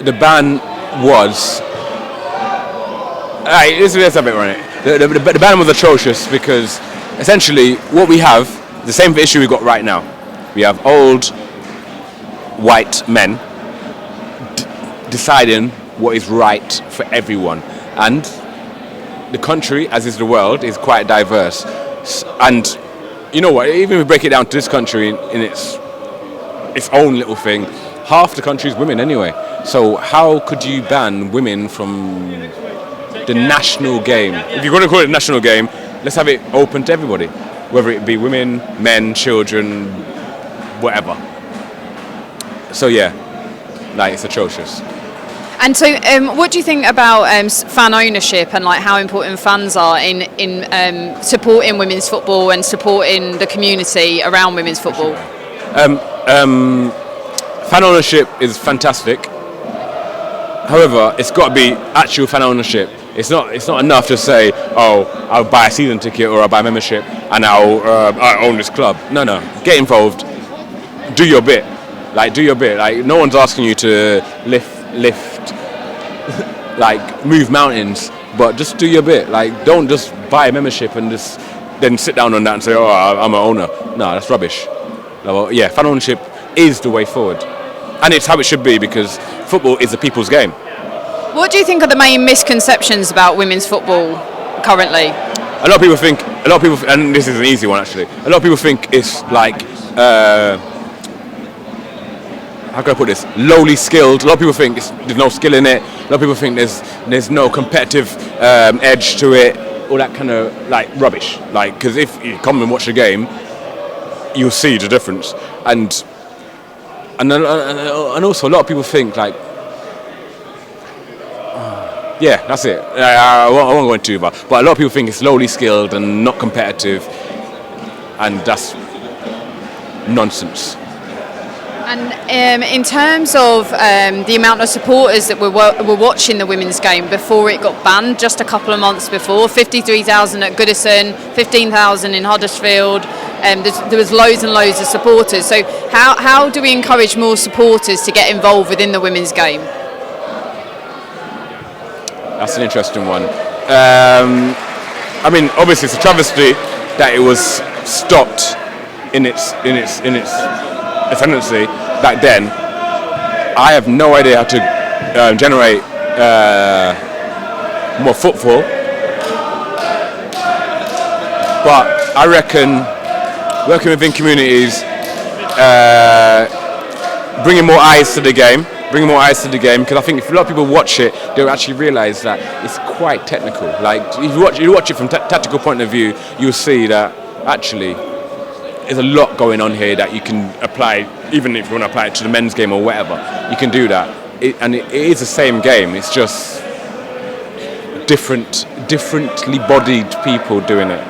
the ban was. Let's have it on it. The ban was atrocious because essentially what we have, the same issue we've got right now. We have old white men deciding what is right for everyone, and the country, as is the world, is quite diverse. And you know what? Even if we break it down to this country in its own little thing, half the country is women anyway. So how could you ban women from the national game? If you're going to call it a national game, let's have it open to everybody, whether it be women, men, children, whatever. So yeah, like, it's atrocious. And so, what do you think about fan ownership and like how important fans are in supporting women's football and supporting the community around women's football? Fan ownership is fantastic. However, it's got to be actual fan ownership. It's not enough to say, oh, I'll buy a season ticket or I'll buy a membership and I own this club. No, get involved. Do your bit. Do your bit. Like, no one's asking you to lift, like, move mountains, but just do your bit. Like, don't just buy a membership and just then sit down on that and say, oh, I'm an owner. No, that's rubbish. Well, yeah, fan ownership is the way forward, and it's how it should be because football is the people's game. What do you think are the main misconceptions about women's football currently? A lot of people think, and this is an easy one actually. A lot of people think it's like. How can I put this? Lowly skilled. A lot of people think there's no skill in it. A lot of people think there's no competitive edge to it. All that kind of like rubbish. Like, because if you come and watch a game, you'll see the difference. And also a lot of people think like, yeah, that's it. I won't go into too far. But a lot of people think it's lowly skilled and not competitive, and that's nonsense. And in terms of the amount of supporters that were watching the women's game before it got banned, just a couple of months before, 53,000 at Goodison, 15,000 in Huddersfield, there was loads and loads of supporters. So how do we encourage more supporters to get involved within the women's game? That's an interesting one. I mean, obviously it's a travesty that it was stopped in its ascendancy back then. I have no idea how to generate more footfall, but I reckon working within communities, bringing more eyes to the game, because I think if a lot of people watch it, they'll actually realise that it's quite technical. Like, if you watch it from tactical point of view, you'll see that actually there's a lot going on here that you can apply, even if you want to apply it to the men's game or whatever, you can do that. It is the same game, it's just differently bodied people doing it.